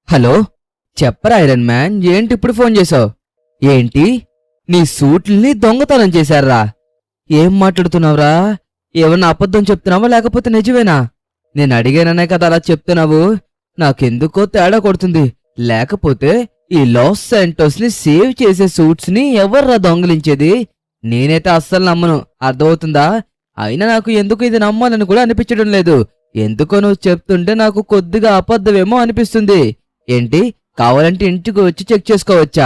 Hello, చెప్పరా iron man, ఏంటి ఇప్పుడు ఫోన్ చేసావు? ఏంటి, నీ సూట్లని దొంగతనం చేశారా? ఏం మాట్లాడుతున్నావురా? ఏమన్నా అబద్ధం చెప్తున్నావా లేకపోతే నిజమేనా? నేను అడిగాననే కదా అలా చెప్తున్నావు. నాకెందుకో తేడా కొడుతుంది. లేకపోతే ఈ లాస్ శాంటోస్ ని సేవ్ చేసే సూట్స్ ని ఎవర్రా దొంగలించేది? నేనైతే అస్సలు నమ్మను, అర్థమవుతుందా? అయినా నాకు ఎందుకు ఇది నమ్మాలని కూడా అనిపించడం లేదు. ఎందుకో నువ్వు చెప్తుంటే నాకు కొద్దిగా అబద్ధమేమో అనిపిస్తుంది. ఏంటి, కావాలంటే ఇంటికి వచ్చి చెక్ చేసుకోవచ్చా?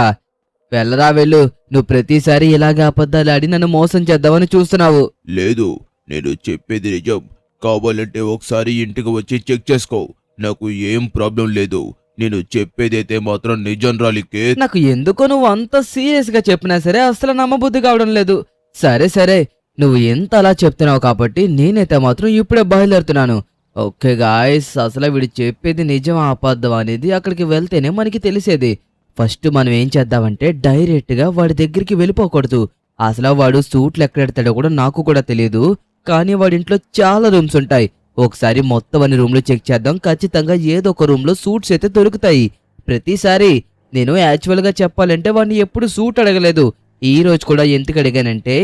వెళ్ళరా వెళ్ళు. నువ్వు ప్రతిసారి ఇలాగే అబద్ధాలు ఆడి నన్ను మోసం చేద్దామని చూస్తున్నావు. లేదు, నేను చెప్పేది నిజం. కావాలంటే ఒకసారి ఇంటికి వచ్చి చెక్ చేసుకో. నాకు ఏం ప్రాబ్లం లేదు. నేను చెప్పేదైతే మాత్రం నిజం రాలికే. నాకు ఎందుకో నువ్వు అంత సీరియస్ గా చెప్పినా సరే అసలు నమ్మబుద్ధి కావడం లేదు. సరే సరే, నువ్వు ఎంత అలా చెప్తున్నావు కాబట్టి నేనైతే మాత్రం ఇప్పుడే బయలుదేరుతున్నాను. ఓకే గాయ్స్, అసలు వీడు చెప్పేది నిజం అబద్ధం అనేది అక్కడికి వెళ్తేనే మనకి తెలిసేది. ఫస్ట్ మనం ఏం చేద్దామంటే డైరెక్ట్ గా వాడి దగ్గరికి వెళ్ళిపోకూడదు. అసలు వాడు సూట్లు ఎక్కడెడతాడో కూడా నాకు కూడా తెలియదు. కానీ వాడి ఇంట్లో చాలా రూమ్స్ ఉంటాయి. ఒకసారి మొత్తం అన్ని రూమ్లు చెక్ చేద్దాం. ఖచ్చితంగా ఏదో ఒక రూమ్ లో సూట్స్ అయితే దొరుకుతాయి. ప్రతిసారి నేను యాక్చువల్ గా చెప్పాలంటే వాడిని ఎప్పుడు సూట్ అడగలేదు. ఈ రోజు కూడా ఎందుకు అడిగానంటే,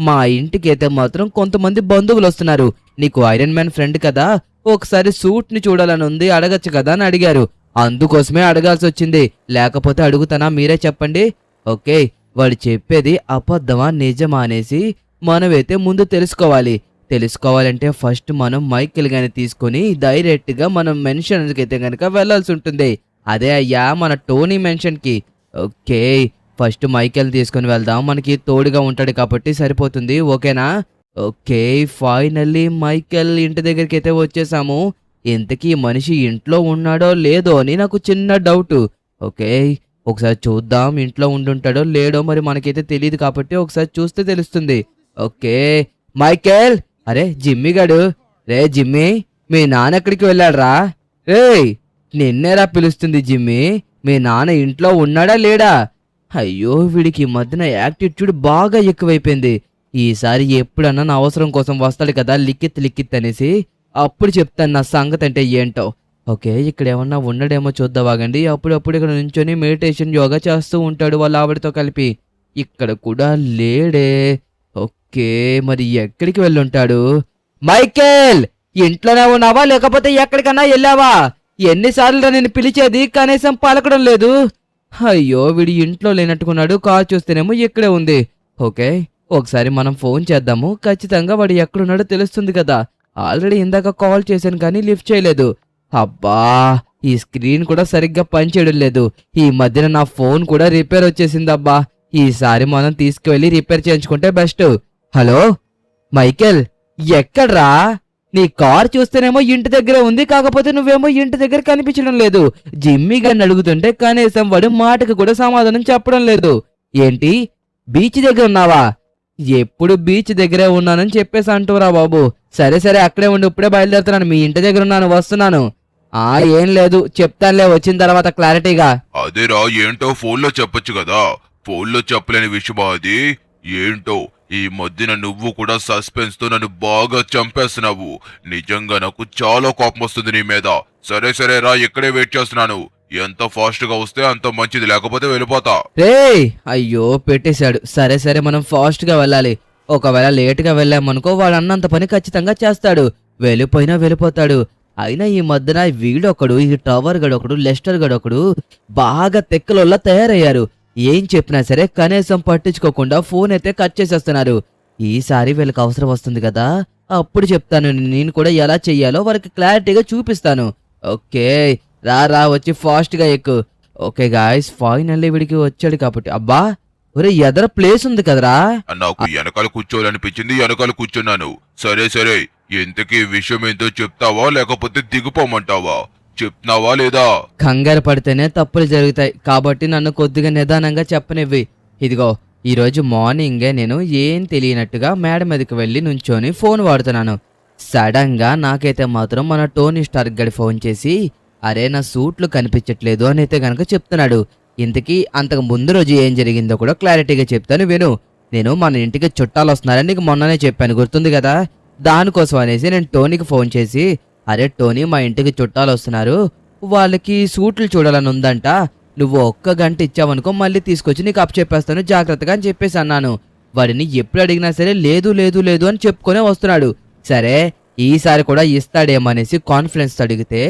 మా ఇంటికి అయితే మాత్రం కొంతమంది బంధువులు వస్తున్నారు. నీకు ఐరన్ మ్యాన్ ఫ్రెండ్ కదా, ఒకసారి సూట్ ని చూడాలని ఉంది, అడగచ్చు కదా అని అడిగారు. అందుకోసమే అడగాల్సి వచ్చింది. లేకపోతే అడుగుతానా? మీరే చెప్పండి. ఓకే, వాడు చెప్పేది అబద్ధమా నిజమా అనేసి మనమైతే ముందు తెలుసుకోవాలంటే ఫస్ట్ మనం మైకిల్ గాని తీసుకొని డైరెక్ట్ గా మనం మెన్షన్ అయితే గనక వెళ్లాల్సి ఉంటుంది. అదే అయ్యా మన టోనీ మెన్షన్ కి. ఓకే, ఫస్ట్ మైకేల్ తీసుకొని వెళ్దాం. మనకి తోడుగా ఉంటాడు కాబట్టి సరిపోతుంది. ఓకేనా? ఓకే, ఫైనల్లీ మైకేల్ ఇంటి దగ్గరికి అయితే వచ్చేసాము. ఇంతకీ మనిషి ఇంట్లో ఉన్నాడో లేదో అని నాకు చిన్న డౌట్. ఓకే, ఒకసారి చూద్దాం. ఇంట్లో ఉండుంటాడో లేడో మరి మనకైతే తెలియదు కాబట్టి ఒకసారి చూస్తే తెలుస్తుంది. ఓకే మైకేల్, అరే జిమ్మీ గాడు. రే జిమ్మీ, మీ నాన్న ఎక్కడికి వెళ్ళాడ్రా? రేయ్, నిన్నేరా పిలుస్తుంది జిమ్మీ. మీ నాన్న ఇంట్లో ఉన్నాడా లేడా? అయ్యో, వీడికి ఈ మధ్యన యాటిట్యూడ్ బాగా ఎక్కువైపోయింది. ఈసారి ఎప్పుడన్నా నా అవసరం కోసం వస్తాడు కదా లిక్కిత్ అనేసి, అప్పుడు చెప్తాను నా సంగతి అంటే ఏంటో. ఓకే, ఇక్కడ ఏమన్నా ఉండడేమో చూద్దావాగండి. అప్పుడప్పుడు ఇక్కడ నుంచొని మెడిటేషన్ యోగా చేస్తూ ఉంటాడు వాళ్ళ ఆవిడతో కలిపి. ఇక్కడ కూడా లేడే. ఓకే, మరి ఎక్కడికి వెళ్ళుంటాడు? మైకేల్, ఇంట్లోనే ఉన్నావా లేకపోతే ఎక్కడికన్నా వెళ్ళావా? ఎన్నిసార్లు నేను పిలిచేది, కనీసం పలకడం లేదు. అయ్యో, వీడి ఇంట్లో లేనట్టుకున్నాడు. కాల్ చూస్తేనేమో ఇక్కడే ఉంది. ఓకే, ఒకసారి మనం ఫోన్ చేద్దాము. ఖచ్చితంగా వాడు ఎక్కడున్నాడో తెలుస్తుంది కదా. ఆల్రెడీ ఇందాక కాల్ చేశాను కానీ లిఫ్ట్ చేయలేదు. అబ్బా, ఈ స్క్రీన్ కూడా సరిగ్గా పనిచేయడం లేదు. ఈ మధ్యన నా ఫోన్ కూడా రిపేర్ వచ్చేసిందబ్బా. ఈసారి మనం తీసుకువెళ్ళి రిపేర్ చేయించుకుంటే బెస్ట్. హలో మైకేల్, ఎక్కడ్రా? నీ కార్ చూస్తేనేమో ఇంటి దగ్గరే ఉంది, కాకపోతే నువ్వేమో ఇంటి దగ్గర కనిపించడం లేదు. జిమ్మీ గారిని అడుగుతుంటే కనీసం వాడు మాటకు కూడా సమాధానం చెప్పడం లేదు. ఏంటి, బీచ్ దగ్గర ఉన్నావా? ఎప్పుడు బీచ్ దగ్గరే ఉన్నానని చెప్పేసి అంటూరా బాబు. సరే సరే, అక్కడే ఉండి ఇప్పుడే బయలుదేరుతున్నాను. మీ ఇంటి దగ్గర ఉన్నాను, వస్తున్నాను. ఏం లేదు, చెప్తానులే వచ్చిన తర్వాత క్లారిటీగా. అదేరా, ఏంటో ఫోన్లో చెప్పొచ్చు కదా. ఫోన్లో చెప్పలేని విషయమా అది? ఏంటో ఈ మధ్యన నువ్వు కూడా సస్పెన్స్ తో నన్ను బాగా చంపేస్తున్నావు. నిజంగా నాకు చాలా కోపం వస్తుంది నీ మీద. సరే సరే రా, ఇక్కడే వెయిట్ చేస్తున్నాను. ఎంత ఫాస్ట్ గా వస్తే అంత మంచిది, లేకపోతే వెళ్ళిపోతా. రేయ్, అయ్యో పెట్టేశాడు. సరే సరే, మనం ఫాస్ట్ గా వెళ్ళాలి. ఒకవేళ లేట్ గా వెళ్ళామనుకో వాడు అన్నంత పని ఖచ్చితంగా చేస్తాడు. వెళ్ళిపోయినా వెళ్ళిపోతాడు. అయినా ఈ మధ్యన వీడొకడు, ఈ టవర్ గడొకడు, లెస్టర్ గడొకడు బాగా తెక్కలోలా తయారయ్యారు. ఏం చెప్పినా సరే కనీసం పట్టించుకోకుండా ఫోన్ అయితే కట్ చేసేస్తున్నారు. ఈసారి వీళ్ళకి అవసరం వస్తుంది కదా, అప్పుడు చెప్తాను నేను కూడా ఎలా చెయ్యాలో వారికి క్లారిటీగా చూపిస్తాను. ఓకే, రా వచ్చి ఫాస్ట్ గా ఎక్కు. ఓకే గాయ్స్, ఫైనల్లీ వీడికి వచ్చాడు కాబట్టి. అబ్బా, ఒరే ఎదర ప్లేస్ ఉంది కదరా. నాకు వెనకాల కూర్చోవాలనిపించింది, వెనకాల కూర్చున్నాను. సరే సరే, ఇంతకీ విషయం ఏంటో చెప్తావా లేకపోతే దిగిపోమంటావా? చెప్తున్నావా లేదా? కంగారు పడితేనే తప్పులు జరుగుతాయి కాబట్టి నన్ను కొద్దిగా నిదానంగా చెప్పనివ్వి. ఇదిగో, ఈరోజు మార్నింగే నేను ఏం తెలియనట్టుగా మేడ మీదకి వెళ్ళి నుంచొని ఫోన్ వాడుతున్నాను. సడన్ గా నాకైతే మాత్రం మన టోనీ స్టార్క్ గడి ఫోన్ చేసి, అరే నా సూట్లు కనిపించట్లేదు అని అయితే గనక చెప్తున్నాడు. ఇంతకీ అంతకు ముందు రోజు ఏం జరిగిందో కూడా క్లారిటీగా చెప్తాను విను. నేను మన ఇంటికి చుట్టాలు వస్తున్నారని నీకు మొన్ననే చెప్పాను, గుర్తుంది కదా. దానికోసం అనేసి నేను టోనీకి ఫోన్ చేసి, అరే టోనీ, మా ఇంటికి చుట్టాలు వస్తున్నారు, వాళ్ళకి సూట్లు చూడాలని ఉందంట. నువ్వు ఒక్క గంట ఇచ్చావనుకో మళ్ళీ తీసుకొచ్చి నీకు అప్పచెప్పేస్తాను జాగ్రత్తగా అని చెప్పేసి అన్నాను. వాడిని ఎప్పుడు అడిగినా సరే లేదు లేదు లేదు అని చెప్పుకొనే వస్తున్నాడు. సరే ఈసారి కూడా ఇస్తాడేమనేసి కాన్ఫిడెన్స్ అడిగితే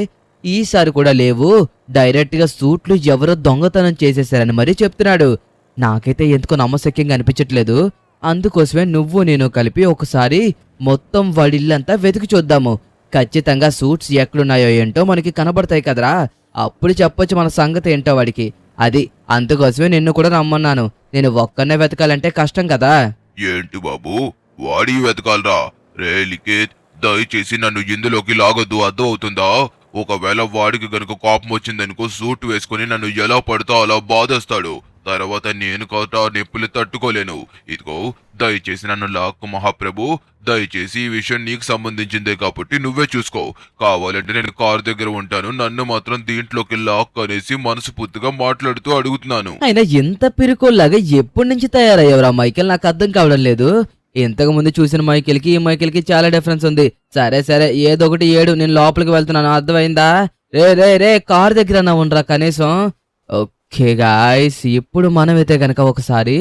ఈసారి కూడా లేవు, డైరెక్ట్గా సూట్లు ఎవరో దొంగతనం చేసేసారని మరీ చెప్తున్నాడు. నాకైతే ఎందుకో నమ్మశక్యంగా అనిపించట్లేదు. అందుకోసమే నువ్వు నేను కలిపి ఒకసారి మొత్తం వాడిల్లంతా వెతికి చూద్దాము. ఖచ్చితంగా సూట్స్ ఎక్కడున్నాయో ఏంటో మనకి కనబడతాయి కదరా, అప్పుడు చెప్పొచ్చు మన సంగతి ఏంటో వాడికి. అది అందుకోసమే నిన్ను కూడా రమ్మన్నాను. నేను ఒక్కనే వెతకాలంటే కష్టం కదా. ఏంటి బాబు వాడి వెతకాలరా? రే లిఖిత్, దయచేసి నన్ను ఇందులోకి లాగొద్దు, అర్థం అవుతుందా? ఒకవేళ వాడికి గనుక కోపం వచ్చిందనుకో సూట్ వేసుకుని నన్ను ఎలా పడతా అలా బాధేస్తాడు. తర్వాత నేను కాట నొప్పులు తట్టుకోలేను. ఇదిగో దయచేసి నన్ను లాక్కు మహాప్రభు, దయచేసి ఈ విషయం నీకు సంబంధించిందే కాబట్టి నువ్వే చూసుకో. కావాలంటే నేను కారు దగ్గర ఉంటాను, నన్ను మాత్రం దీంట్లోకి లాక్ అనేసి మనస్ఫూర్తిగా మాట్లాడుతూ అడుగుతున్నాను. అయినా ఎంత పిరుకోల్లాగా ఎప్పటి నుంచి తయారయ్యేవరా మైకేల్, నాకు అర్థం కావడం లేదు. ఇంతకు ముందు చూసిన మైకేల్కి ఈ మైకేల్కి చాలా డిఫరెన్స్ ఉంది. సరే సరే ఏదో ఒకటి ఏడు, నేను లోపలికి వెళ్తున్నాను, అర్థమైందా? రే రే రే కార్ దగ్గర ఉండరా కనీసం. ఓకే గాయ్స్, ఇప్పుడు మనమైతే గనక ఒకసారి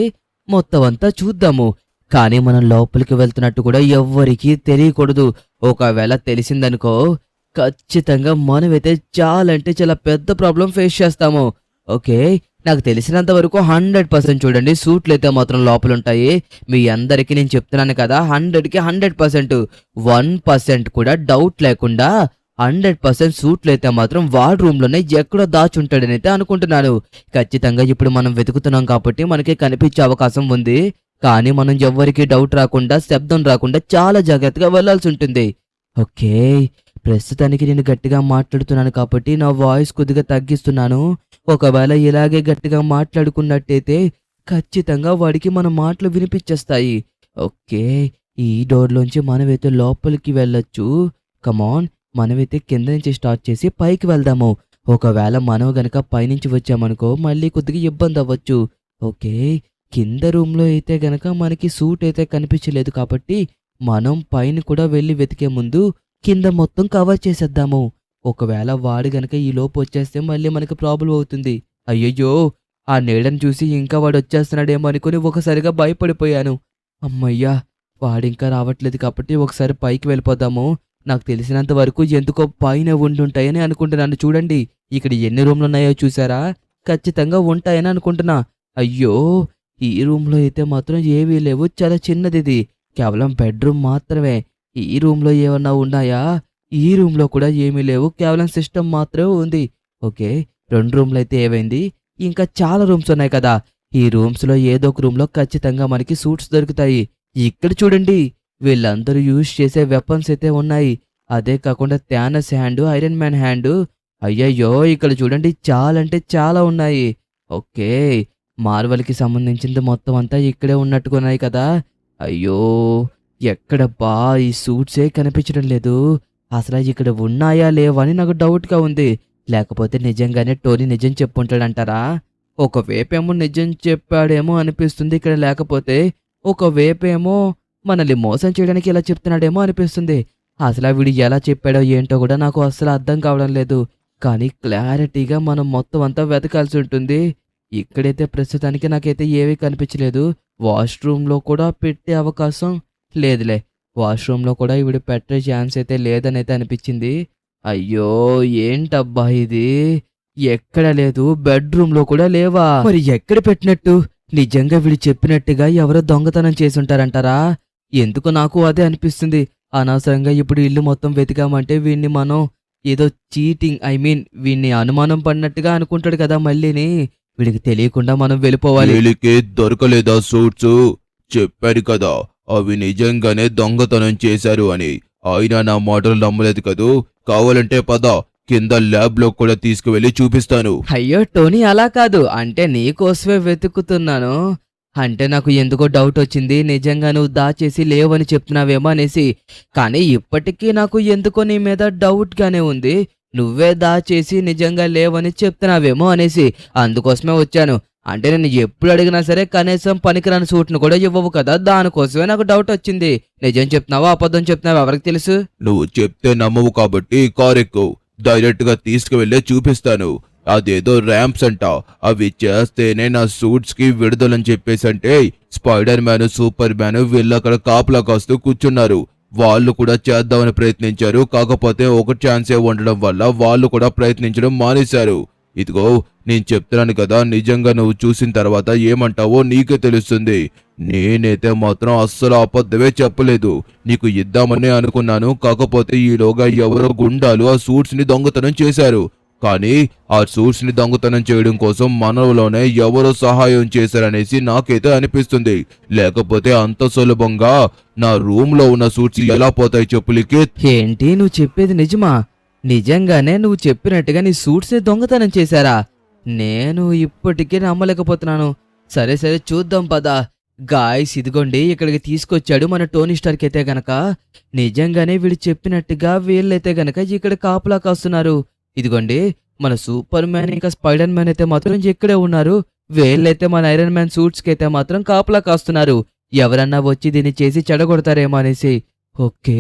మొత్తం అంతా చూద్దాము. కానీ మనం లోపలికి వెళ్తున్నట్టు కూడా ఎవ్వరికీ తెలియకూడదు. ఒకవేళ తెలిసిందనుకో ఖచ్చితంగా మనమైతే చాలా అంటే చాలా పెద్ద ప్రాబ్లం ఫేస్ చేస్తాము. ఓకే, నాకు తెలిసినంత వరకు 100% చూడండి సూట్లు అయితే మాత్రం లోపల ఉంటాయి. మీ అందరికీ నేను చెప్తున్నాను కదా, 100కి 100%, 1% కూడా డౌట్ లేకుండా 100% సూట్లు అయితే మాత్రం వార్డ్ రూమ్ లోనే ఎక్కడో దాచుంటాడని అయితే అనుకుంటున్నాను. ఖచ్చితంగా ఇప్పుడు మనం వెతుకుతున్నాం కాబట్టి మనకి కనిపించే అవకాశం ఉంది. కానీ మనం ఎవ్వరికి డౌట్ రాకుండా, శబ్దం రాకుండా చాలా జాగ్రత్తగా వెళ్లాల్సి ఉంటుంది. ఓకే, ప్రస్తుతానికి నేను గట్టిగా మాట్లాడుతున్నాను కాబట్టి నా వాయిస్ కొద్దిగా తగ్గిస్తున్నాను. ఒకవేళ ఇలాగే గట్టిగా మాట్లాడుకున్నట్టయితే ఖచ్చితంగా వాడికి మన మాటలు వినిపించేస్తాయి. ఓకే, ఈ డోర్లోంచి మనమైతే లోపలికి వెళ్ళొచ్చు. కమాన్, మనమైతే కింద నుంచి స్టార్ట్ చేసి పైకి వెళ్దాము. ఒకవేళ మనం గనక పైనుంచి వచ్చామనుకో మళ్ళీ కొద్దిగా ఇబ్బంది అవ్వచ్చు. ఓకే, కింద రూమ్లో అయితే గనక మనకి సూట్ అయితే కనిపించలేదు కాబట్టి మనం పైన కూడా వెళ్ళి వెతికే ముందు కింద మొత్తం కవర్ చేసేద్దాము. ఒకవేళ వాడు గనక ఈ లోపు వచ్చేస్తే మళ్ళీ మనకి ప్రాబ్లం అవుతుంది. అయ్యయ్యో, ఆ నీడను చూసి ఇంకా వాడు వచ్చేస్తున్నాడేమో అనుకుని ఒకసారిగా భయపడిపోయాను. అమ్మయ్యా, వాడింకా రావట్లేదు కాబట్టి ఒకసారి పైకి వెళ్ళిపోదాము. నాకు తెలిసినంత వరకు ఎందుకో పైన ఉండుంటాయని అనుకుంటున్నాను. చూడండి ఇక్కడ ఎన్ని రూమ్లు ఉన్నాయో చూసారా? ఖచ్చితంగా ఉంటాయని అనుకుంటున్నా. అయ్యో, ఈ రూమ్లో అయితే మాత్రం ఏవీ లేవు, చాలా చిన్నది ఇది, కేవలం బెడ్రూమ్ మాత్రమే. ఈ రూమ్లో ఏమన్నా ఉన్నాయా? ఈ రూమ్లో కూడా ఏమీ లేవు, కేవలం సిస్టమ్ మాత్రమే ఉంది. ఓకే, 2 రూమ్లు అయితే ఏవైంది, ఇంకా చాలా రూమ్స్ ఉన్నాయి కదా. ఈ రూమ్స్లో ఏదో ఒక రూమ్లో ఖచ్చితంగా మనకి సూట్స్ దొరుకుతాయి. ఇక్కడ చూడండి, వీళ్ళందరూ యూజ్ చేసే వెపన్స్ అయితే ఉన్నాయి. అదే కాకుండా Thanos hand, iron man hand. అయ్యయ్యో, ఇక్కడ చూడండి చాలా అంటే చాలా ఉన్నాయి. ఓకే, మార్వల్కి సంబంధించింది మొత్తం అంతా ఇక్కడే ఉన్నట్టుకున్నాయి కదా. అయ్యో, ఎక్కడబ్బా ఈ సూట్సే కనిపించడం లేదు. అసలు ఇక్కడ ఉన్నాయా లేవా అని నాకు డౌట్గా ఉంది. లేకపోతే నిజంగానే టోనీ నిజం చెప్పుంటాడంటారా? ఒకవేపేమో నిజం చెప్పాడేమో అనిపిస్తుంది ఇక్కడ లేకపోతే, ఒకవేపేమో మనల్ని మోసం చేయడానికి ఇలా చెప్తున్నాడేమో అనిపిస్తుంది. అసలు వీడు ఎలా చెప్పాడో ఏంటో కూడా నాకు అసలు అర్థం కావడం లేదు. కానీ క్లారిటీగా మనం మొత్తం అంతా వెతకాల్సి ఉంటుంది. ఇక్కడైతే ప్రస్తుతానికి నాకైతే ఏమీ కనిపించలేదు. వాష్రూమ్లో కూడా పెట్టే అవకాశం లేదులే. వాష్రూమ్లో కూడా ఇవిడు పెట్టే ఛాన్స్ అయితే లేదని అయితే అనిపించింది. అయ్యో, ఏంటబ్బా ఇది, ఎక్కడ లేదు, బెడ్రూమ్లో కూడా లేవా? మరి ఎక్కడ పెట్టినట్టు? నిజంగా వీడు చెప్పినట్టుగా ఎవరో దొంగతనం చేసుంటారంటారా? ఎందుకు నాకు అదే అనిపిస్తుంది. అనవసరంగా ఇప్పుడు ఇల్లు మొత్తం వెతికామంటే వీడిని మనం ఏదో చీటింగ్, వీడిని అనుమానం పడినట్టుగా అనుకుంటాడు కదా మళ్ళీని. వీడికి తెలియకుండా మనం వెళ్ళిపోవాలి. వీళ్ళకి దొరకలేదా సూట్స్? చెప్పారు కదా అవి నిజంగానే దొంగతనం చేశారు అని. అయినా నా మాటలు నమ్మలేదు కదూ. కావాలంటే పద, కింద ల్యాబ్ లో కూడా తీసుకువెళ్ళి చూపిస్తాను. అయ్యో టోనీ, అలా కాదు, అంటే నీకోసమే వెతుకుతున్నాను. అంటే నాకు ఎందుకో డౌట్ వచ్చింది, నిజంగా నువ్వు దాచేసి లేవని చెప్తున్నావేమో అనేసి. కానీ ఇప్పటికీ నాకు ఎందుకో నీ మీద డౌట్ గానే ఉంది, నువ్వే దాచేసి నిజంగా లేవని చెప్తున్నావేమో అనేసి. అందుకోసమే వచ్చాను. అంటే నేను ఎప్పుడు అడిగినా సరే కనీసం పనికిరాని సూట్ను కూడా ఇవ్వవు కదా, దానికోసమే నాకు డౌట్ వచ్చింది. నిజం చెప్తున్నావా అబద్ధం చెప్తున్నావా ఎవరికి తెలుసు? నువ్వు చెప్తే నమ్మవు కాబట్టి కారెక్కు. డైరెక్ట్ గా తీసుకువెళ్ళే చూపిస్తాను. అదేదో ర్యాంప్స్ అంట, అవి చేస్తేనే నా సూట్స్ కి విడుదలని చెప్పేసంటే స్పైడర్ మ్యాన్, సూపర్ మ్యాన్ వీళ్ళు అక్కడ కాపలా కాస్తూ కూర్చున్నారు. వాళ్ళు కూడా చేద్దామని ప్రయత్నించారు. కాకపోతే ఒక ఛాన్సే ఉండడం వల్ల వాళ్ళు కూడా ప్రయత్నించడం మానేశారు. ఇదిగో నేను చెప్తున్నాను కదా, నిజంగా నువ్వు చూసిన తర్వాత ఏమంటావో నీకే తెలుస్తుంది. నేనైతే మాత్రం అస్సలు అబద్ధమే చెప్పలేదు. నీకు ఇద్దామనే అనుకున్నాను. కాకపోతే ఈలోగా ఎవరో గుండాలు ఆ సూట్స్ ని దొంగతనం చేశారు. కానీ ఆ సూట్స్ ని దొంగతనం చేయడం కోసం మనలోనే ఎవరో సహాయం చేశారనేసి నాకైతే అనిపిస్తుంది. లేకపోతే అంత సులభంగా నా రూమ్ లో ఉన్న సూట్స్ ఎలా పోతాయి చెప్పు లిఖిత్? ఏంటి నువ్వు చెప్పేది నిజమా? నిజంగానే నువ్వు చెప్పినట్టుగా నీ సూట్స్ ని దొంగతనం చేశారా? నేను ఇప్పటికీ నమ్మలేకపోతున్నాను. సరే సరే చూద్దాం పద. గాయ్స్ ఇదిగోండి ఇక్కడికి తీసుకొచ్చాడు మన టోనీ స్టార్క్ అయితే గనక. నిజంగానే వీడు చెప్పినట్టుగా వీళ్ళైతే గనక ఇక్కడ కాపలా కాస్తున్నారు. ఇదిగోండి మన సూపర్ మ్యాన్ ఇంకా స్పైడర్ మ్యాన్ అయితే మాత్రం ఇక్కడే ఉన్నారు. వీళ్ళైతే మన ఐరన్ మ్యాన్ సూట్స్ కి అయితే మాత్రం కాపలా కాస్తున్నారు. ఎవరన్నా వచ్చి దీన్ని చేసి చెడగొడతారేమో అనేసి. ఓకే,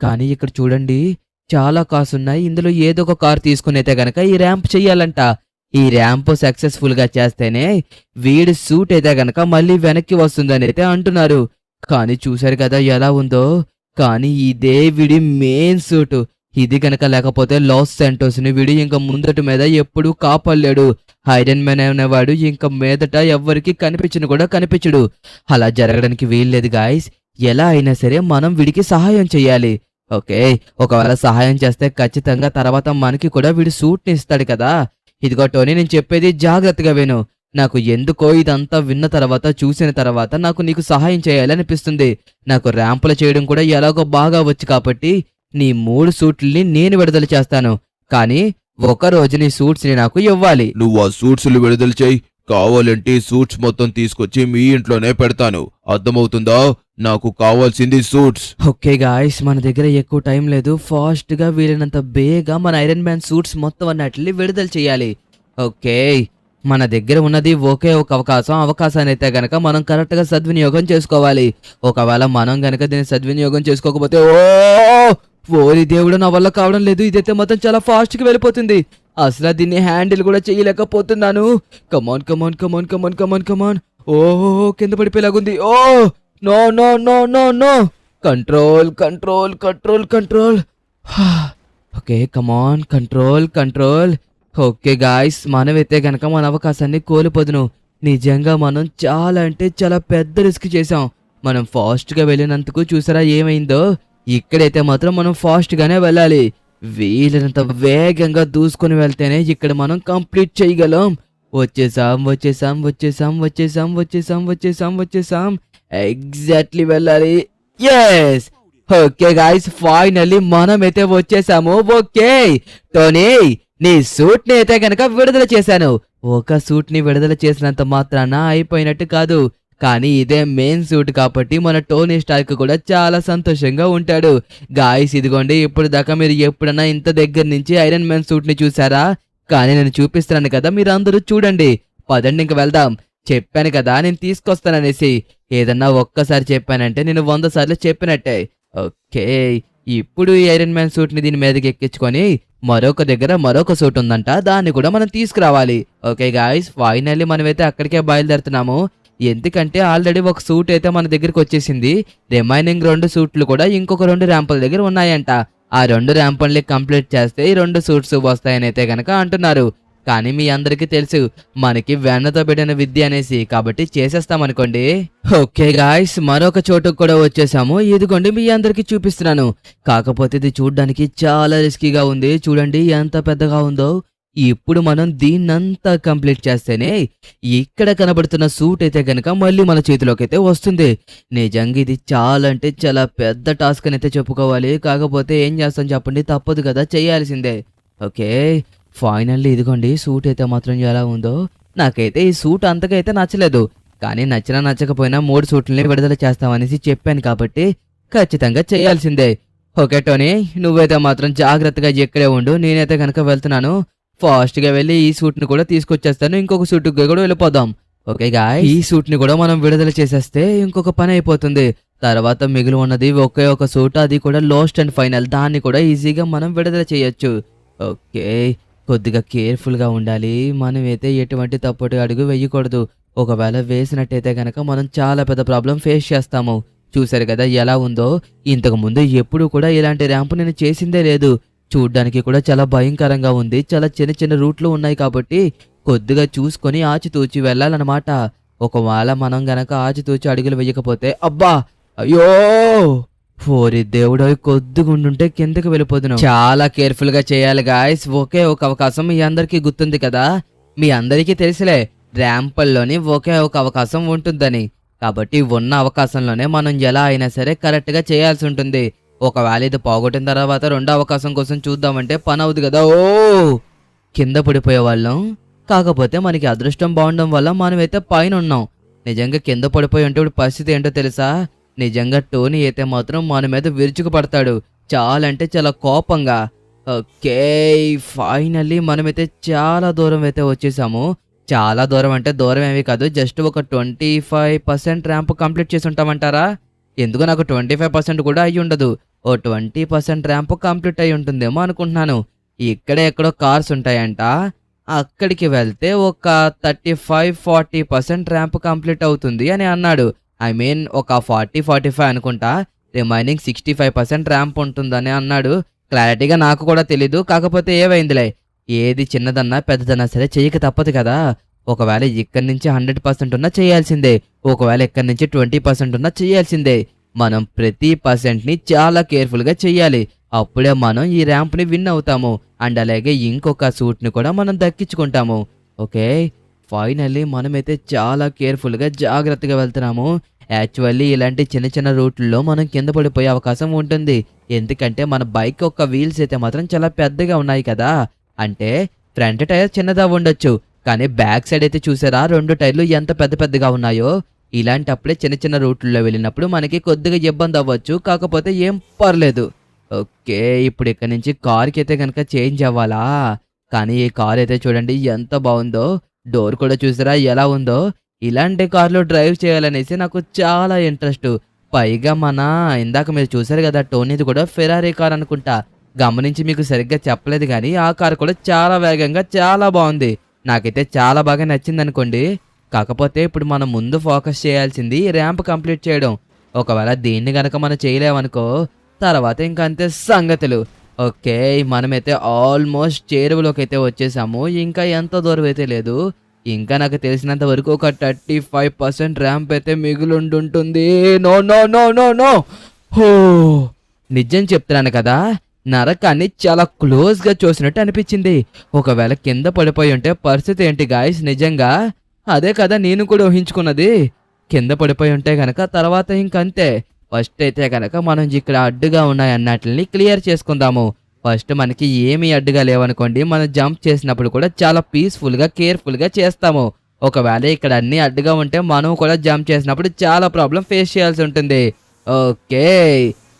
కానీ ఇక్కడ చూడండి చాలా కార్స్ ఉన్నాయి. ఇందులో ఏదో ఒక కార్ తీసుకుని అయితే గనక ఈ ర్యాంప్ చెయ్యాలంట. ఈ ర్యాంప్ సక్సెస్ఫుల్ గా చేస్తేనే వీడి సూట్ అయితే గనక మళ్ళీ వెనక్కి వస్తుందని అయితే అంటున్నారు. కానీ చూశారు కదా ఎలా ఉందో. కానీ ఇదే వీడి మెయిన్ సూట్. ఇది గనక లేకపోతే లాస్ శాంటోస్ ని వీడు ఇంకా ముందటి మీద ఎప్పుడూ కాపాడలేడు. ఐరన్ మ్యాన్ అనేవాడు ఇంకా మీదట ఎవ్వరికి కనిపించడు. అలా జరగడానికి వీల్లేదు గాయస్. ఎలా అయినా సరే మనం వీడికి సహాయం చెయ్యాలి. ఓకే, ఒకవేళ సహాయం చేస్తే ఖచ్చితంగా తర్వాత మనకి కూడా వీడు సూట్ ని ఇస్తాడు కదా. ఇదిగో టోనీ, నేను చెప్పేది జాగ్రత్తగా విను. నాకు ఎందుకో ఇదంతా విన్న తర్వాత చూసిన తర్వాత నాకు నీకు సహాయం చేయాలనిపిస్తుంది. నాకు ర్యాంపులు చేయడం కూడా ఎలాగో బాగా వచ్చు కాబట్టి నీ 3 సూట్లని నేను విడుదల చేస్తాను. కానీ ఒక రోజు నీ సూట్స్ ని నాకు ఇవ్వాలి. నువ్వు ఆ సూట్స్ విడుదల చేయి. కావాలంటే సూట్స్ మొత్తం తీసుకొచ్చి మీ ఇంట్లోనే పెడతాను. అర్థమవుతుందా? నాకు కావాల్సింది సూట్స్. ఓకే గాయ్స్, మన దగ్గర ఎక్కువ టైం లేదు. ఫాస్ట్ గా వీలైనంత బేగా మన ఐరన్ మ్యాన్ సూట్స్ మొత్తం అన్నట్లు విడుదల చేయాలి. ఓకే, మన దగ్గర ఉన్నది ఒకే ఒక అవకాశాన్ని అయితే గనక మనం కరెక్ట్ గా సద్వినియోగం చేసుకోవాలి. ఒకవేళ మనం గనక దీన్ని సద్వినియోగం చేసుకోకపోతే ఓరి దేవుడు, నా వల్ల కావడం లేదు. ఇదైతే మొత్తం చాలా ఫాస్ట్ గా వెళ్ళిపోతుంది. అసలు దీన్ని హ్యాండిల్ కూడా చేయలేకపోతున్నాను. కమాన్ కమాన్ కమాన్ కమాన్ కమాన్ కమాన్. ఓహో, కింద పడిపోయేలాగుంది. Oh no no no no no. Control control control control. Okay come on, control control. Okay guys, మనమైతే గనక మన అవకాశాన్ని కోల్పోదును. నిజంగా మనం చాలా అంటే చాలా పెద్ద రిస్క్ చేసాం. మనం ఫాస్ట్ గా వెళ్ళినందుకు చూసారా ఏమైందో. ఇక్కడైతే మాత్రం మనం ఫాస్ట్ గానే వెళ్ళాలి. వీలైనంత వేగంగా దూసుకొని వెళ్తేనే ఇక్కడ మనం కంప్లీట్ చేయగలం. వచ్చేసాం. ఎగ్జాక్ట్లీ వెళ్ళాలి. ఎస్, ఓకే గాయ్స్, ఫైనల్లీ మనమైతే వచ్చేసాము. ఓకే టోనీ, నీ సూట్ ని అయితే గనక విడుదల చేశాను. ఒక సూట్ ని విడుదల చేసినంత మాత్రాన అయిపోయినట్టు కాదు. కానీ ఇదే మెయిన్ సూట్ కాబట్టి మన టోనీ స్టార్క్ కూడా చాలా సంతోషంగా ఉంటాడు. గాయ్స్ ఇదిగోండి, ఇప్పుడు దాకా మీరు ఎప్పుడన్నా ఇంత దగ్గర నుంచి ఐరన్ మ్యాన్ సూట్ ని చూసారా? కానీ నేను చూపిస్తున్నాను కదా, మీరు అందరూ చూడండి. పదండి ఇంక వెళ్దాం. చెప్పాను కదా నేను తీసుకొస్తాననేసి. ఏదన్నా ఒక్కసారి చెప్పానంటే నేను 100 సార్లు చెప్పినట్టే. ఓకే, ఇప్పుడు ఈ ఐరన్ మ్యాన్ సూట్ ని దీని మీదకి ఎక్కించుకొని మరొక దగ్గర మరొక సూట్ ఉందంట, దాన్ని కూడా మనం తీసుకురావాలి. ఓకే గాయ్స్, ఫైనల్లీ మనమైతే అక్కడికే బయలుదేరుతున్నాము. ఎందుకంటే ఆల్రెడీ ఒక సూట్ అయితే మన దగ్గరికి వచ్చేసింది. రిమైనింగ్ 2 సూట్లు కూడా ఇంకొక 2 ర్యాంపుల దగ్గర ఉన్నాయంట. ఆ 2 ర్యాంపుల్ని కంప్లీట్ చేస్తే ఈ 2 సూట్స్ వస్తాయని అయితే గనక అంటున్నారు. కానీ మీ అందరికీ తెలుసు మనకి వెన్నతో పెట్టిన విద్య అనేసి, కాబట్టి చేసేస్తామనుకోండి. ఓకే గాయ్స్, మరొక చోటుకు కూడా వచ్చేసాము. ఇదిగోండి మీ అందరికి చూపిస్తున్నాను. కాకపోతే ఇది చూడ్డానికి చాలా రిస్కీగా ఉంది. చూడండి ఎంత పెద్దగా ఉందో. ఇప్పుడు మనం దీన్నంతా కంప్లీట్ చేస్తేనే ఇక్కడ కనబడుతున్న సూట్ అయితే గనక మళ్ళీ మన చేతిలోకి అయితే వస్తుంది. నిజంగా ఇది చాలా అంటే చాలా పెద్ద టాస్క్ అని అయితే చెప్పుకోవాలి. కాకపోతే ఏం చేస్తాం చెప్పండి, తప్పదు కదా, చేయాల్సిందే. ఓకే, ఫైనల్లీ ఇదిగోండి సూట్ అయితే మాత్రం ఎలా ఉందో. నాకైతే ఈ సూట్ అంతగా అయితే నచ్చలేదు. కానీ నచ్చినా నచ్చకపోయినా 3 సూట్లని విడుదల చేస్తామనేసి చెప్పాను కాబట్టి ఖచ్చితంగా చేయాల్సిందే. ఓకే టోనీ, నువ్వైతే మాత్రం జాగ్రత్తగా ఇక్కడే ఉండు. నేనైతే కనుక వెళ్తున్నాను. ఫాస్ట్ గా వెళ్ళి ఈ సూట్ ని కూడా తీసుకొచ్చేస్తాను. ఇంకొక సూట్ కూడా వెళ్ళిపోదాం. ఓకే గాయ్, ఈ సూట్ ని కూడా మనం విడుదల చేసేస్తే ఇంకొక పని అయిపోతుంది. తర్వాత మిగిలి ఉన్నది ఒకే ఒక సూట్, అది కూడా లాస్ట్ అండ్ ఫైనల్. దాన్ని కూడా ఈజీగా మనం విడుదల చేయొచ్చు. ఓకే. కొద్దిగా కేర్‌ఫుల్‌గా ఉండాలి. మనమైతే ఎటువంటి తప్పుడు అడుగు వేయకూడదు. ఒకవేళ వేసినట్టయితే గనక మనం చాలా పెద్ద ప్రాబ్లమ్ ఫేస్ చేస్తాము. చూసారు కదా ఎలా ఉందో? ఇంతకుముందు ఎప్పుడూ కూడా ఇలాంటి ర్యాంప్ నేను చేసిందే లేదు. చూడ్డానికి కూడా చాలా భయంకరంగా ఉంది. చాలా చిన్న చిన్న రూట్లు ఉన్నాయి కాబట్టి కొద్దిగా చూసుకొని ఆచితూచి వెళ్ళాలనమాట. ఒకవేళ మనం గనక ఆచితూచి అడుగులు వేయకపోతే అబ్బా! అయ్యో! ఓరి దేవుడోయ్! కొద్దిగుండుంటే కిందకి వెళ్ళిపోదును. చాలా కేర్‌ఫుల్‌గా చేయాలి గాయ్స్. ఒకే ఒక అవకాశం మీ అందరికీ గుర్తుంది కదా! మీ అందరికీ తెలుసులే ర్యాంపుల్లోని ఒకే ఒక అవకాశం ఉంటుందని. కాబట్టి ఉన్న అవకాశంలోనే మనం ఎలా అయినా సరే కరెక్ట్‌గా చేయాల్సి ఉంటుంది. ఒకవేళ ఇది పోగొట్టిన తర్వాత రెండో అవకాశం కోసం చూద్దామంటే పనవుదు కదా! ఓహ్! కింద పడిపోయేవాళ్ళం. కాకపోతే మనకి అదృష్టం బావుండడం వల్ల మనమైతే పైనున్నాం. నిజంగా కింద పడిపోయి ఉంటే ఇప్పుడు పరిస్థితి ఏంటో తెలుసా? నిజంగా టోనీ అయితే మాత్రం మన మీద విరుచుకుపడతాడు. చాలా అంటే చాలా కోపంగా. ఓకే. ఫైనల్లీ మనమైతే చాలా దూరం అయితే వచ్చేసాము. చాలా దూరం అంటే దూరం ఏమీ కాదు. జస్ట్ ఒక 25% ర్యాంప్ కంప్లీట్ చేసి ఉంటామంటారా? ఎందుకో నాకు 25% కూడా అయ్యుండదు. ఓ 20% ర్యాంప్ కంప్లీట్ అయ్యి ఉంటుందేమో అనుకుంటున్నాను. ఇక్కడే ఎక్కడో కార్స్ ఉంటాయంట. అక్కడికి వెళ్తే ఒక 35-40% ర్యాంప్ కంప్లీట్ అవుతుంది అని అన్నాడు. ఐ మీన్ ఒక 40-45 అనుకుంటా. రిమైనింగ్ 65% ర్యాంప్ ఉంటుందని అన్నాడు. క్లారిటీగా నాకు కూడా తెలీదు. కాకపోతే ఏవైందిలే. ఏది చిన్నదన్నా పెద్దదన్నా సరే చెయ్యక తప్పదు కదా! ఒకవేళ ఇక్కడి నుంచి 100% ఉన్నా చేయాల్సిందే. ఒకవేళ ఇక్కడి నుంచి 20% ఉన్నా చేయాల్సిందే. మనం ప్రతి పర్సెంట్‌ని చాలా కేర్‌ఫుల్‌గా చెయ్యాలి. అప్పుడే మనం ఈ ర్యాంప్‌ని విన్ అవుతాము. అండ్ అలాగే ఇంకొక సూట్‌ని కూడా మనం దక్కించుకుంటాము. ఓకే. ఫైనల్లీ మనమైతే చాలా కేర్‌ఫుల్‌గా జాగ్రత్తగా వెళ్తున్నాము. యాక్చువల్లీ ఇలాంటి చిన్న చిన్న రూట్‌ల్లో మనం కింద పడిపోయే అవకాశం ఉంటుంది. ఎందుకంటే మన బైక్ యొక్క వీల్స్ అయితే మాత్రం చాలా పెద్దగా ఉన్నాయి కదా! అంటే ఫ్రంట్ టైర్ చిన్నదా ఉండొచ్చు. కానీ బ్యాక్ సైడ్ అయితే చూసారా 2 టైర్లు ఎంత పెద్ద పెద్దగా ఉన్నాయో? ఇలాంటప్పుడే చిన్న చిన్న రూట్‌ల్లో వెళ్ళినప్పుడు మనకి కొద్దిగా ఇబ్బంది అవ్వచ్చు. కాకపోతే ఏం పర్లేదు. ఓకే. ఇప్పుడు ఇక్కడి నుంచి కార్‌కైతే గనక చేంజ్ అవ్వాలా? కానీ ఈ కార్ అయితే చూడండి ఎంత బావుందో. డోర్ కూడా చూసారా ఎలా ఉందో? ఇలాంటి కార్‌లో డ్రైవ్ చేయాలనేసి నాకు చాలా ఇంట్రెస్టు. పైగా ఇందాక మీరు చూసారు గదా! టోనీది కూడా ఫెరారీ కార్ అనుకుంటా. గమనించి మీకు సరిగ్గా చెప్పలేదు గానీ, ఆ కార్ కూడా చాలా వేగంగా చాలా బావుంది. నాకైతే చాలా బాగా నచ్చిందనుకోండి. కాకపోతే ఇప్పుడు మనం ముందు ఫోకస్ చేయాల్సింది ర్యాంప్ కంప్లీట్ చేయడం. ఒకవేళ దీన్ని గనక మనం చేయలేమనుకో, తర్వాత ఇంక అంతే సంగతులు. ఓకే. మనమైతే ఆల్మోస్ట్ చేరువలోకైతే వచ్చేసాము. ఇంకా ఎంత దూరం అయితే లేదు. ఇంకా నాకు తెలిసినంత వరకు ఒక 35% ర్యాంప్ అయితే మిగిలుండుంటుంది. No, no, no, no, no! హో! నిజం చెప్తున్నాను కదా! నరకాన్ని చాలా క్లోజ్‌గా చూసినట్టు అనిపించింది. ఒకవేళ కింద పడిపోయి ఉంటే పరిస్థితి ఏంటి గాయ్స్ నిజంగా? అదే కదా నేను కూడా ఊహించుకున్నది. కింద పడిపోయి ఉంటే గనక తర్వాత ఇంకంతే. ఫస్ట్ అయితే గనక మనం ఇక్కడ అడ్డుగా ఉన్నాయన్నట్లని క్లియర్ చేసుకుందాము. ఫస్ట్ మనకి ఏమీ అడ్డుగా లేవనుకోండి, మనం జంప్ చేసినప్పుడు కూడా చాలా పీస్‌ఫుల్‌గా, కేర్‌ఫుల్‌గా చేస్తాము. ఒకవేళ ఇక్కడ అన్నీ అడ్డుగా ఉంటే మనం కూడా జంప్ చేసినప్పుడు చాలా ప్రాబ్లమ్ ఫేస్ చేయాల్సి ఉంటుంది. ఓకే.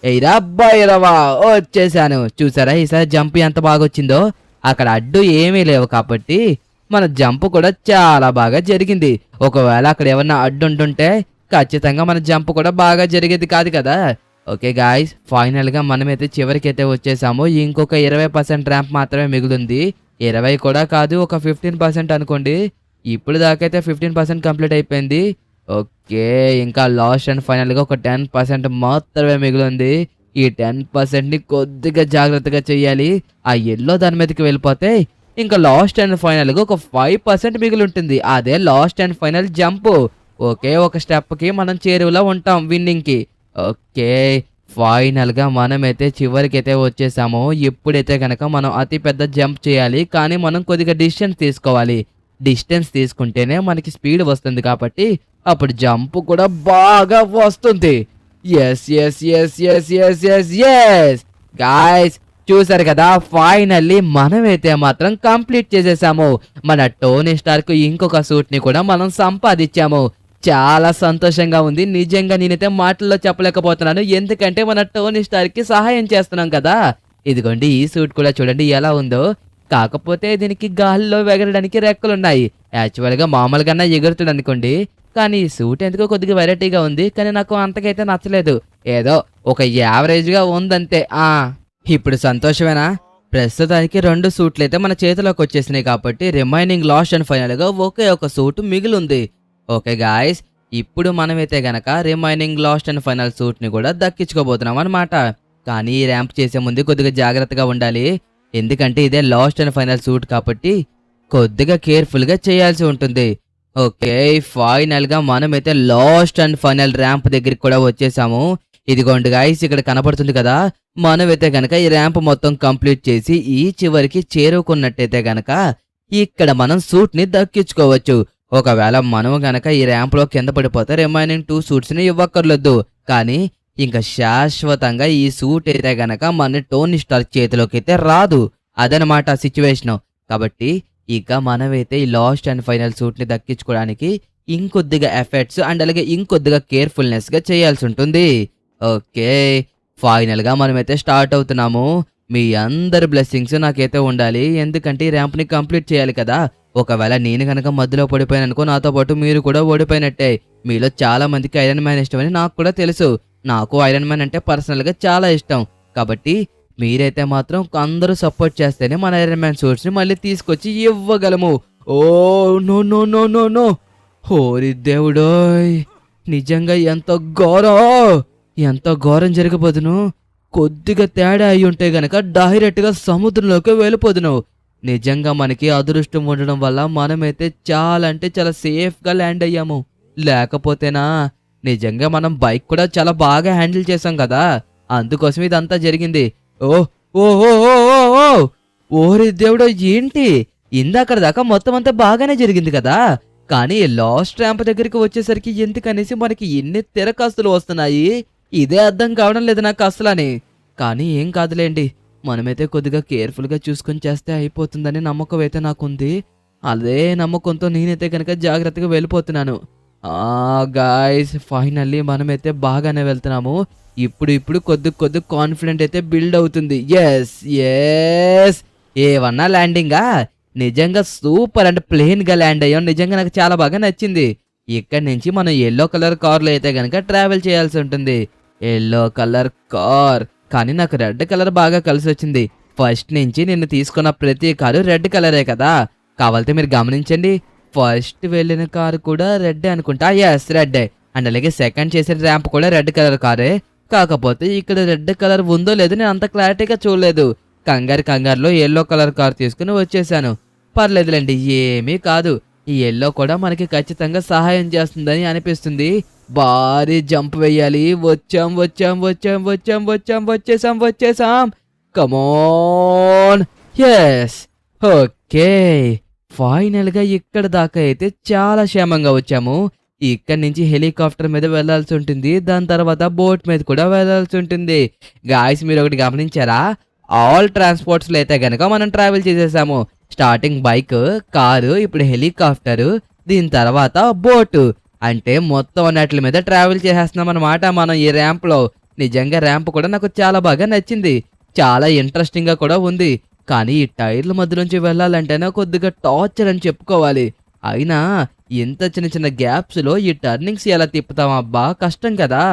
ఎయిరా భైరవా వచ్చేసాను. చూసారా ఈసారి జంప్ ఎంత బాగొచ్చిందో? అక్కడ అడ్డు ఏమీ లేవు కాబట్టి మన జంప్ కూడా చాలా బాగా జరిగింది. ఒకవేళ అక్కడ ఏమన్నా అడ్డు ఉంటుంటే ఖచ్చితంగా మన జంప్ కూడా బాగా జరిగేది కాదు కదా! ఓకే గాయ్స్, ఫైనల్‌గా మనమైతే చివరికైతే వచ్చేసాము. ఇంకొక 20% ర్యాంప్ మాత్రమే మిగిలింది. 20 కూడా కాదు, ఒక 15% అనుకోండి. ఇప్పుడు దాకైతే 15% కంప్లీట్ అయిపోయింది. ఓకే. ఇంకా లాస్ట్ అండ్ ఫైనల్‌గా ఒక 10% మాత్రమే మిగిలుంది. ఈ 10%ని కొద్దిగా జాగ్రత్తగా చేయాలి. ఆ యెల్లో దాని మీదకి వెళ్ళిపోతే ఇంకా లాస్ట్ అండ్ ఫైనల్‌గా ఒక 5% మిగిలుంటుంది. అదే లాస్ట్ అండ్ ఫైనల్ జంపు. ఒకే ఒక స్టెప్‌కి మనం చేరువలో ఉంటాం విన్నింగ్‌కి. ఓకే. ఫైనల్‌గా మనమైతే చివరికైతే వచ్చేసాము. ఇప్పుడైతే గనక మనం అతి పెద్ద జంప్ చేయాలి. కానీ మనం కొద్దిగా డిస్టెన్స్ తీసుకోవాలి. డిస్టెన్స్ తీసుకుంటేనే మనకి స్పీడ్ వస్తుంది కాబట్టి అప్పుడు జంప్ కూడా బాగా వస్తుంది. Yes, yes, yes, yes, yes, yes, yes! Guys చూసారు కదా! ఫైనల్లీ మనమైతే మాత్రం కంప్లీట్ చేసేసాము. మన టోనీ స్టార్క్ ఇంకొక సూట్‌ని కూడా మనం సంపాదించాము. చాలా సంతోషంగా ఉంది. నిజంగా నేనైతే మాటల్లో చెప్పలేకపోతున్నాను. ఎందుకంటే మన టోనీ స్టార్క్‌కి సహాయం చేస్తున్నాం కదా! ఇదిగోండి ఈ సూట్ కూడా చూడండి ఎలా ఉందో. కాకపోతే దీనికి గాలిలో ఎగరడానికి రెక్కలున్నాయి. యాక్చువల్‌గా మామూలుగానే ఎగురుతాడనుకోండి. కానీ ఈ సూట్ ఎందుకో కొద్దిగా వెరైటీగా ఉంది. కానీ నాకు అంతకైతే నచ్చలేదు. ఏదో ఒక యావరేజ్‌గా ఉందంతే. ఇప్పుడు సంతోషమేనా? ప్రస్తుతానికి 2 సూట్లయితే మన చేతిలోకి వచ్చేసినాయి కాబట్టి రిమైనింగ్ లాస్ట్ అండ్ ఫైనల్‌గా ఒకే ఒక సూట్ మిగిలుంది. ఓకే గాయ్స్, ఇప్పుడు మనమైతే గనక రిమైనింగ్ లాస్ట్ అండ్ ఫైనల్ సూట్‌ని కూడా దక్కించుకోబోతున్నామన్నమాట. కానీ ఈ ర్యాంప్ చేసే ముందు కొద్దిగా జాగ్రత్తగా ఉండాలి. ఎందుకంటే ఇదే లాస్ట్ అండ్ ఫైనల్ సూట్ కాబట్టి కొద్దిగా కేర్‌ఫుల్‌గా చేయాల్సి ఉంటుంది. ఓకే, ఫైనల్‌గా మనమైతే లాస్ట్ అండ్ ఫైనల్ ర్యాంప్ దగ్గరికి కూడా వచ్చేసాము. ఇదిగోండి గాయ్స్, ఇక్కడ కనపడుతుంది కదా! మనమైతే గనక ఈ ర్యాంప్ మొత్తం కంప్లీట్ చేసి ఈ చివరికి చేరుకున్నట్టయితే గనక ఇక్కడ మనం సూట్‌ని దక్కించుకోవచ్చు. ఒకవేళ మనం గనక ఈ ర్యాంప్‌లో కింద పడిపోతే రిమైనింగ్ 2 సూట్స్‌ని ఇవ్వక్కర్లేదు. కానీ ఇంక శాశ్వతంగా ఈ సూట్ అయితే గనక మన టోనీ స్టార్క్ చేతిలోకైతే రాదు. అదనమాట సిచ్యువేషను. కాబట్టి ఇక మనమైతే ఈ లాస్ట్ అండ్ ఫైనల్ సూట్‌ని దక్కించుకోవడానికి ఇంకొద్దిగా ఎఫర్ట్స్ అండ్ అలాగే ఇంకొద్దిగా కేర్‌ఫుల్‌నెస్‌గా చేయాల్సి ఉంటుంది. ఓకే, ఫైనల్‌గా మనమైతే స్టార్ట్ అవుతున్నాము. మీ అందరి బ్లెస్సింగ్స్ నాకైతే ఉండాలి. ఎందుకంటే ఈ ర్యాంప్‌ని కంప్లీట్ చేయాలి కదా! ఒకవేళ నేను గనక మధ్యలో పడిపోయాననుకో నాతో పాటు మీరు కూడా ఓడిపోయినట్టే. మీలో చాలా మందికి ఐరన్ మ్యాన్ ఇష్టమని నాకు కూడా తెలుసు. నాకు ఐరన్ మ్యాన్ అంటే పర్సనల్‌గా చాలా ఇష్టం. కాబట్టి మీరైతే మాత్రం అందరూ సపోర్ట్ చేస్తేనే మన ఐరన్ మ్యాన్ సూట్స్‌ని మళ్ళీ తీసుకొచ్చి ఇవ్వగలము. Oh! No no no no no! ఓరి దేవుడోయ్! నిజంగా ఎంత ఘోరం జరగబోదును. కొద్దిగా తేడా అయి ఉంటే గనక డైరెక్ట్‌గా సముద్రంలోకి వెళ్ళిపోదును. నిజంగా మనకి అదృష్టం ఉండడం వల్ల మనమైతే చాలా అంటే చాలా సేఫ్‌గా ల్యాండ్ అయ్యాము. లేకపోతేనా నిజంగా మనం బైక్ కూడా చాలా బాగా హ్యాండిల్ చేసాం కదా! అందుకోసం ఇదంతా జరిగింది. ఓహ్! ఓహ్! ఓహ్! ఓహ్! ఓహ్! ఓహ్! ఓరి దేవుడో! ఏంటి ఇందాకడ దాకా మొత్తం అంతా బాగానే జరిగింది కదా! కానీ లాస్ట్ ర్యాంప్ దగ్గరికి వచ్చేసరికి ఎందుకనేసి మనకి ఎన్ని తిరకాస్తులు వస్తున్నాయి. ఇదే అర్థం కావడం లేదు నాకు అసలని. కానీ ఏం కాదులేండి. మనమైతే కొద్దిగా కేర్‌ఫుల్‌గా చూసుకొని చేస్తే అయిపోతుందని నమ్మకం అయితే నాకుంది. అదే నమ్మకంతో నేనైతే గనక జాగ్రత్తగా వెళ్ళిపోతున్నాను. గాయ్స్, ఫైనల్లీ మనమైతే బాగానే వెళ్తున్నాము. ఇప్పుడు కొద్ది కాన్ఫిడెంట్ అయితే బిల్డ్ అవుతుంది. యెస్! యెస్! ఏవన్నా ల్యాండింగా? నిజంగా సూపర్ అండ్ ప్లెయిన్‌గా ల్యాండ్ అయ్యాం. నిజంగా నాకు చాలా బాగా నచ్చింది. ఇక్కడి నుంచి మనం యెల్లో కలర్ కార్‌లో అయితే గనక ట్రావెల్ చేయాల్సి ఉంటుంది. Yellow colour car. కానీ నాకు రెడ్ కలర్ బాగా కలిసొచ్చింది. ఫస్ట్ నుంచి నేను తీసుకున్న ప్రతి కారు రెడ్ కలరే కదా! కావాలంటే మీరు గమనించండి. ఫస్ట్ వెళ్ళిన కారు కూడా రెడ్డే అనుకుంటా. యెస్, రెడ్డే. అండ్ అలాగే సెకండ్ చేసిన ర్యాంప్ కూడా రెడ్ కలర్ కారే. కాకపోతే ఇక్కడ రెడ్ కలర్ ఉందో లేదో నేను అంత క్లారిటీగా చూడలేదు. కంగారులో యెల్లో కలర్ కార్ తీసుకుని వచ్చేసాను. పర్లేదులేండి, ఏమీ కాదు. ఈ యెల్లో కూడా మనకి ఖచ్చితంగా సహాయం చేస్తుందని అనిపిస్తుంది. భారీ జంప్ వెయ్యాలి. వచ్చేసాం. కమోన్! యెస్! ఓకే, ఫైనల్‌గా ఇక్కడ దాకా అయితే చాలా క్షేమంగా వచ్చాము. ఇక్కడి నుంచి హెలికాప్టర్ మీద వెళ్లాల్సి ఉంటుంది. దాని తర్వాత బోట్ మీద కూడా వెళ్లాల్సి ఉంటుంది. గాయ్స్, మీరు ఒకటి గమనించారా? ఆల్ ట్రాన్స్‌పోర్ట్స్‌లో అయితే గనక మనం ట్రావెల్ చేసేసాము. స్టార్టింగ్ బైక్, కారు, ఇప్పుడు హెలికాప్టరు, దీని తర్వాత బోటు. అంటే మొత్తం అన్నిట్ల మీద ట్రావెల్ చేసేస్తున్నాం అన్నమాట మనం ఈ ర్యాంప్‌లో. నిజంగా ర్యాంప్ కూడా నాకు చాలా బాగా నచ్చింది. చాలా ఇంట్రెస్టింగ్‌గా కూడా ఉంది. కానీ ఈ టైర్ల మధ్య నుంచి వెళ్ళాలంటేనే కొద్దిగా టార్చర్ అని చెప్పుకోవాలి. అయినా ఇంత చిన్న గ్యాప్స్‌లో ఈ టర్నింగ్స్ ఎలా తిప్పుతాం అబ్బా! కష్టం కదా!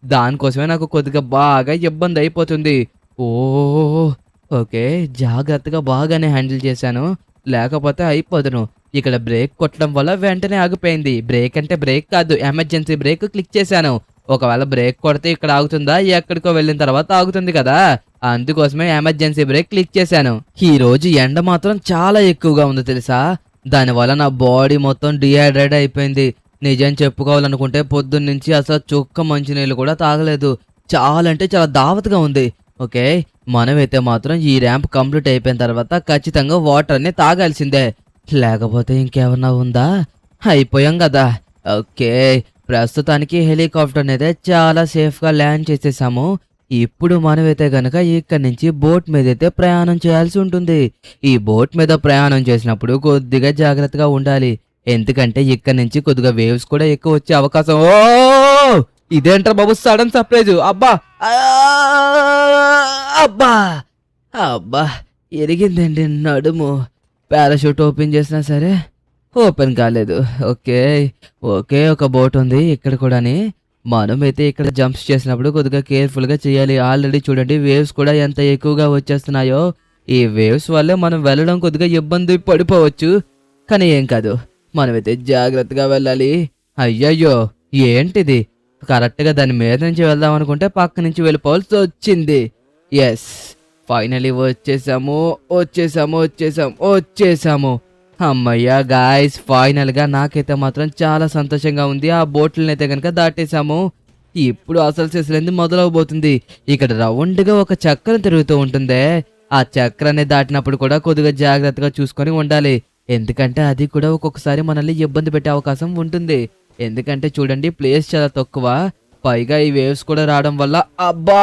దానికోసమే నాకు కొద్దిగా బాగా ఇబ్బంది అయిపోతుంది. ఓహ్! ఓకే, జాగ్రత్తగా బాగానే హ్యాండిల్ చేశాను. లేకపోతే అయిపోదును. ఇక్కడ బ్రేక్ కొట్టడం వల్ల వెంటనే ఆగిపోయింది. బ్రేక్ అంటే బ్రేక్ కాదు, ఎమర్జెన్సీ బ్రేక్ క్లిక్ చేశాను. ఒకవేళ బ్రేక్ కొడితే ఇక్కడ ఆగుతుందా? ఎక్కడికో వెళ్ళిన తర్వాత ఆగుతుంది కదా! అందుకోసమే ఎమర్జెన్సీ బ్రేక్ క్లిక్ చేశాను. ఈ రోజు ఎండ మాత్రం చాలా ఎక్కువగా ఉంది తెలుసా? దానివల్ల నా బాడీ మొత్తం డిహైడ్రేట్ అయిపోయింది. నిజం చెప్పుకోవాలనుకుంటే పొద్దున్నుంచి అసలు చుక్క మంచినీళ్ళు కూడా తాగలేదు. చాలా అంటే చాలా దావత్గా ఉంది. ఓకే, మనమైతే మాత్రం ఈ ర్యాంప్ కంప్లీట్ అయిపోయిన తర్వాత ఖచ్చితంగా వాటర్ని తాగాల్సిందే. లేకపోతే ఇంకేమన్నా ఉందా? అయిపోయాం కదా! ఓకే, ప్రస్తుతానికి హెలికాప్టర్ అయితే చాలా సేఫ్‌గా ల్యాండ్ చేసేసాము. ఇప్పుడు మనమైతే గనక ఇక్కడి నుంచి బోట్ మీదైతే ప్రయాణం చేయాల్సి ఉంటుంది. ఈ బోట్ మీద ప్రయాణం చేసినప్పుడు కొద్దిగా జాగ్రత్తగా ఉండాలి. ఎందుకంటే ఇక్కడి నుంచి కొద్దిగా వేవ్స్ కూడా ఎక్కువ వచ్చే అవకాశం. ఓ! ఇదేంట్రా బాబు, సడన్ సర్ప్రైజ్! అబ్బా! అబ్బా! అబ్బా! ఎరిగిందండి నడుము. పారాషూట్ ఓపెన్ చేసినా సరే ఓపెన్ కాలేదు. ఓకే, ఒక బోట్ ఉంది ఇక్కడ కూడాని. మనమైతే ఇక్కడ జంప్స్ చేసినప్పుడు కొద్దిగా కేర్‌ఫుల్‌గా చేయాలి. ఆల్రెడీ చూడండి వేవ్స్ కూడా ఎంత ఎక్కువగా వచ్చేస్తున్నాయో. ఈ వేవ్స్ వల్లే మనం వెళ్ళడం కొద్దిగా ఇబ్బంది పడిపోవచ్చు. కానీ ఏం కాదు, మనమైతే జాగ్రత్తగా వెళ్ళాలి. అయ్యయ్యో, ఏంటిది? కరెక్ట్గా దాని మీద నుంచి వెళ్దాం అనుకుంటే పక్క నుంచి వెళ్ళిపోవాల్సి వచ్చింది. ఎస్, ఫైనలీ వచ్చేసాము వచ్చేసాము వచ్చేసాము వచ్చేసాము. అమ్మయ్యా గాయ్స్, ఫైనల్గా నాకైతే మాత్రం చాలా సంతోషంగా ఉంది. ఆ బోట్లను అయితే కనుక దాటేశాము. ఇప్పుడు అసలు సెసలేంది మొదలవబోతుంది. ఇక్కడ రౌండ్గా ఒక చక్రం తిరుగుతూ ఉంటుందే, ఆ చక్రాన్ని దాటినప్పుడు కూడా కొద్దిగా జాగ్రత్తగా చూసుకొని ఉండాలి. ఎందుకంటే అది కూడా ఒక్కొక్కసారి మనల్ని ఇబ్బంది పెట్టే అవకాశం ఉంటుంది. ఎందుకంటే చూడండి, ప్లేస్ చాలా తక్కువ, పైగా ఈ వేవ్స్ కూడా రావడం వల్ల అబ్బా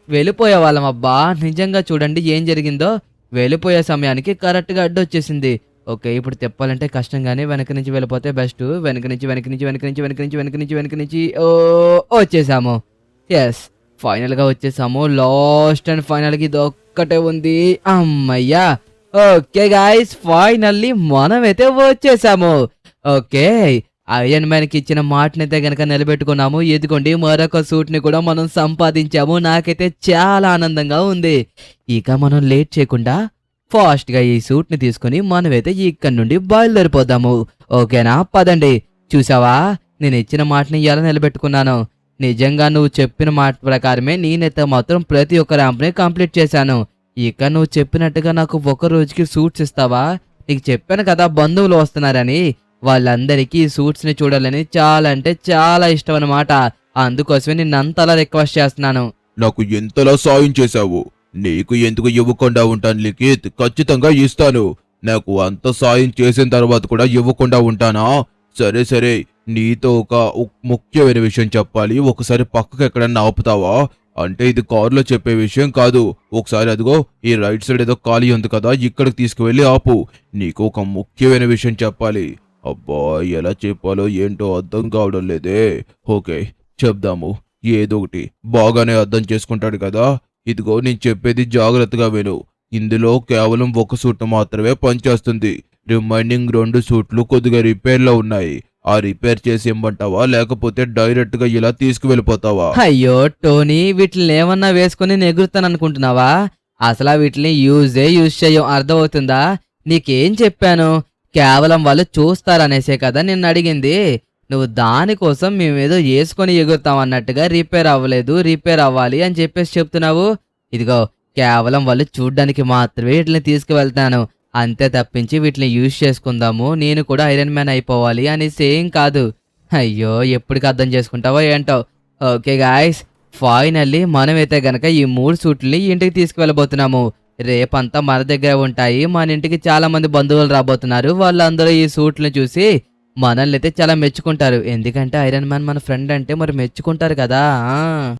వెళ్ళిపోయే వాళ్ళం. అబ్బా నిజంగా చూడండి ఏం జరిగిందో. వెళ్ళిపోయే సమయానికి కరెక్ట్గా అడ్డొచ్చేసింది. ఓకే, ఇప్పుడు తిప్పాలంటే కష్టంగానే వెనక నుంచి వెళ్ళిపోతే బెస్ట్. వెనక నుంచి వెనక నుంచి వెనక నుంచి వెనక నుంచి వెనక నుంచి వెనక నుంచి వచ్చేసాము. ఎస్, ఫైనల్గా వచ్చేసాము. లాస్ట్ అండ్ ఫైనల్గా ఇది ఒక్కటే ఉంది. అమ్మయ్యా. ఓకే గాయ్స్, ఫైనల్లీ మనమైతే వచ్చేసాము. ఓకే, ఐరన్ మ్యాన్ కి ఇచ్చిన మాటనైతే గనక నిలబెట్టుకున్నాము. ఎదుకోండి, మరొక సూట్ ని కూడా మనం సంపాదించాము. నాకైతే చాలా ఆనందంగా ఉంది. ఇక మనం లేట్ చేయకుండా ఫాస్ట్ గా ఈ సూట్ ని తీసుకుని మనమైతే ఇక్కడి నుండి బయలుదేరిపోదాము. ఓకేనా? పదండి. చూసావా, నేను ఇచ్చిన మాటని ఎలా నిలబెట్టుకున్నాను? నిజంగా నువ్వు చెప్పిన మాట ప్రకారమే నేనైతే మాత్రం ప్రతి ఒక్క ర్యాంప్ ని కంప్లీట్ చేశాను. ఇక నువ్వు చెప్పినట్టుగా నాకు ఒక రోజుకి సూట్స్ ఇస్తావా? నీకు చెప్పాను కదా బంధువులు వస్తున్నారని. వాళ్ళందరికీ ఈ సూట్స్ ని చూడాలని చాలా అంటే చాలా ఇష్టం అన్నమాట. అందుకోసమే నిన్నంతలా రిక్వెస్ట్ చేస్తున్నాను. నాకు ఎంతలా సాయం చేశావు. నీకు ఎందుకు ఇవ్వకుండా ఉంటాను లిఖిత్? ఖచ్చితంగా ఇస్తాను. నాకు అంత సాయం చేసిన తర్వాత కూడా ఇవ్వకుండా ఉంటానా? సరే సరే, నీతో ఒక ముఖ్యమైన విషయం చెప్పాలి. ఒకసారి పక్కకు ఎక్కడన్నా ఆపుతావా? అంటే ఇది కారులో చెప్పే విషయం కాదు. ఒకసారి అదిగో ఈ రైట్ సైడ్ ఏదో ఖాళీ ఉంది కదా, ఇక్కడికి తీసుకువెళ్ళి ఆపు. నీకు ఒక ముఖ్యమైన విషయం చెప్పాలి. అబ్బా, ఎలా చెప్పాలో ఏంటో అర్థం కావడం లేదే. ఓకే, చెప్దాము. ఏదో ఒకటి బాగానే అర్థం చేసుకుంటాడు కదా. ఇదిగో నేను చెప్పేది జాగ్రత్తగా విను. ఇందులో కేవలం ఒక సూట్ మాత్రమే పనిచేస్తుంది. రిమైనింగ్ 2 సూట్లు కొద్దిగా రిపేర్లో ఉన్నాయి. ఆ రిపేర్ చేసి ఇమ్మంటావా, లేకపోతే డైరెక్ట్ గా ఇలా తీసుకువెళ్ళిపోతావా? అయ్యో టోనీ, వీటిని ఏమన్నా వేసుకుని నెగురుతాననుకుంటున్నావా? అసలు వీటిని యూజ్ చేయం, అర్థమవుతుందా? నీకేం చెప్పాను? కేవలం వాళ్ళు చూస్తారనేసే కదా నిన్ను అడిగింది. నువ్వు దానికోసం మేమేదో వేసుకొని ఎగురుతాం అన్నట్టుగా రిపేర్ అవ్వలేదు, రిపేర్ అవ్వాలి అని చెప్పేసి చెప్తున్నావు. ఇదిగో, కేవలం వాళ్ళు చూడ్డానికి మాత్రమే వీటిని తీసుకువెళ్తాను. అంతే తప్పించి వీటిని యూజ్ చేసుకుందాము, నేను కూడా ఐరన్ మ్యాన్ అయిపోవాలి అనేసి ఏం కాదు. అయ్యో, ఎప్పటికి అర్థం చేసుకుంటావో ఏంటో. ఓకే గాయస్, ఫైనల్లీ మనమైతే గనక ఈ 3 సూట్లని ఇంటికి తీసుకువెళ్ళబోతున్నాము. రేపంతా మన దగ్గర ఉంటాయి. మన ఇంటికి చాలా మంది బంధువులు రాబోతున్నారు. వాళ్ళందరూ ఈ సూట్లను చూసి మనల్ని అయితే చాలా మెచ్చుకుంటారు. ఎందుకంటే ఐరన్ మ్యాన్ మన ఫ్రెండ్ అంటే మరి మెచ్చుకుంటారు కదా.